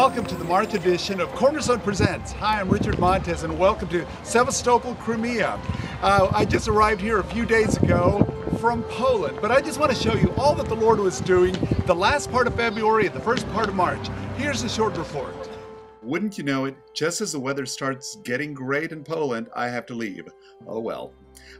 welcome to the March edition of Cornerstone Presents. Hi, I'm Richard Montes, and welcome to Sevastopol, Crimea. I just arrived here a few days ago from Poland, but I just want to show you all that the Lord was doing the last part of February and the first part of March. Here's a short report. Wouldn't you know it, just as the weather starts getting great in Poland, I have to leave. Oh well.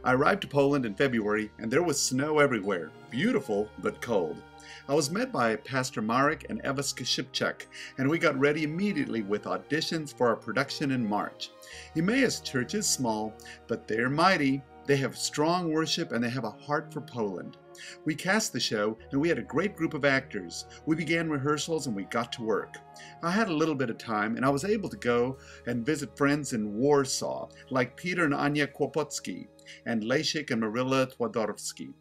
I arrived to Poland in February, and there was snow everywhere. Beautiful, but cold. I was met by Pastor Marek and Eva Skrzypczak, and we got ready immediately with auditions for our production in March. Emmaus Church is small, but they're mighty. They have strong worship, and they have a heart for Poland. We cast the show, and we had a great group of actors. We began rehearsals, and we got to work. I had a little bit of time, and I was able to go and visit friends in Warsaw, like Peter and Anya Kłopocki, and Leszek and Marilla Twardowski.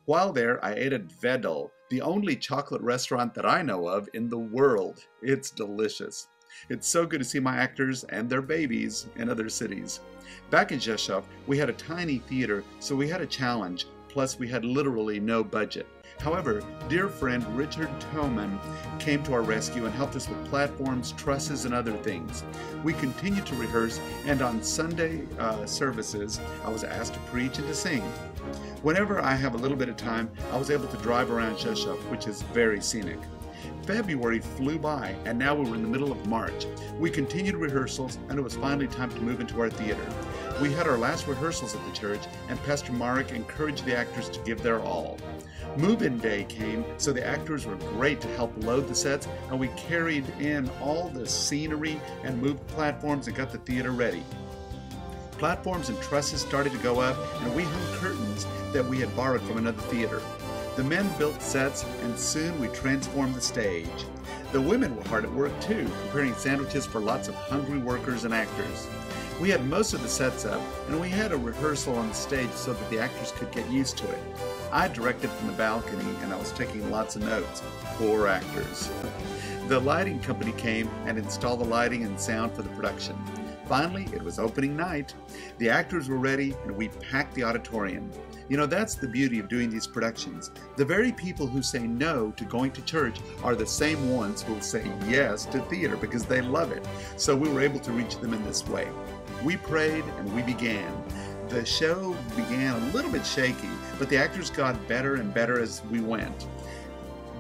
While there, I ate at Wedel, the only chocolate restaurant that I know of in the world. It's delicious. It's so good to see my actors and their babies in other cities. Back in Rzeszów, we had a tiny theater, so we had a challenge, plus we had literally no budget. However, dear friend Richard Tillman came to our rescue and helped us with platforms, trusses, and other things. We continued to rehearse, and on Sunday services, I was asked to preach and to sing. Whenever I have a little bit of time, I was able to drive around Rzeszów, which is very scenic. February flew by, and now we were in the middle of March. We continued rehearsals, and it was finally time to move into our theater. We had our last rehearsals at the church, and Pastor Marek encouraged the actors to give their all. Move-in day came, so the actors were great to help load the sets, and we carried in all the scenery and moved platforms and got the theater ready. Platforms and trusses started to go up, and we hung curtains that we had borrowed from another theater. The men built sets, and soon we transformed the stage. The women were hard at work too, preparing sandwiches for lots of hungry workers and actors. We had most of the sets up, and we had a rehearsal on the stage so that the actors could get used to it. I directed from the balcony, and I was taking lots of notes. Poor actors. The lighting company came and installed the lighting and sound for the production. Finally, it was opening night. The actors were ready, and we packed the auditorium. You know, that's the beauty of doing these productions. The very people who say no to going to church are the same ones who will say yes to theater because they love it. So we were able to reach them in this way. We prayed and we began. The show began a little bit shaky, but the actors got better and better as we went.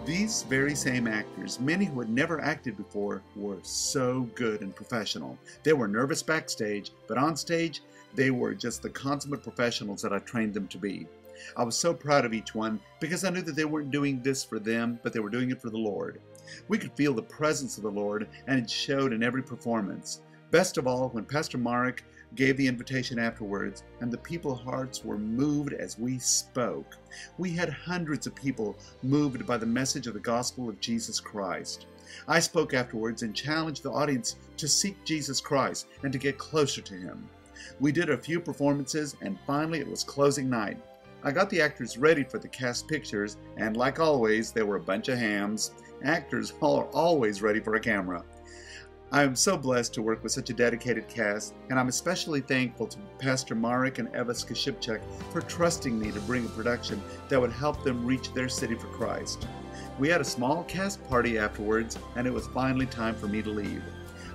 These very same actors, many who had never acted before, were so good and professional. They were nervous backstage, but on stage, they were just the consummate professionals that I trained them to be. I was so proud of each one because I knew that they weren't doing this for them, but they were doing it for the Lord. We could feel the presence of the Lord, and it showed in every performance. Best of all, when Pastor Marek gave the invitation afterwards, and the people's hearts were moved as we spoke. We had hundreds of people moved by the message of the gospel of Jesus Christ. I spoke afterwards and challenged the audience to seek Jesus Christ and to get closer to Him. We did a few performances, and finally it was closing night. I got the actors ready for the cast pictures, and like always, they were a bunch of hams. Actors are always ready for a camera. I am so blessed to work with such a dedicated cast, and I'm especially thankful to Pastor Marek and Eva Skrzypczak for trusting me to bring a production that would help them reach their city for Christ. We had a small cast party afterwards, and it was finally time for me to leave.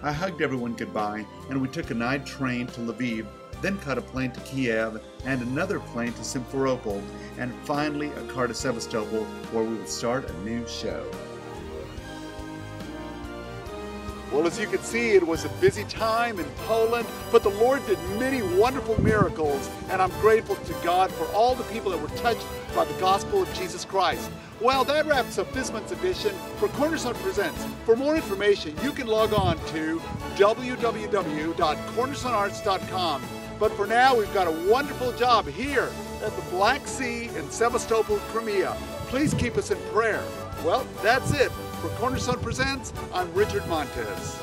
I hugged everyone goodbye, and we took a night train to Lviv, then caught a plane to Kiev, and another plane to Simferopol, and finally a car to Sevastopol, where we would start a new show. Well, as you can see, it was a busy time in Poland, but the Lord did many wonderful miracles, and I'm grateful to God for all the people that were touched by the gospel of Jesus Christ. Well, that wraps up this month's edition for Cornerstone Presents. For more information, you can log on to www.cornerstonearts.com. But for now, we've got a wonderful job here at the Black Sea in Sevastopol, Crimea. Please keep us in prayer. Well, that's it. For Cornerstone Presents, I'm Richard Montes.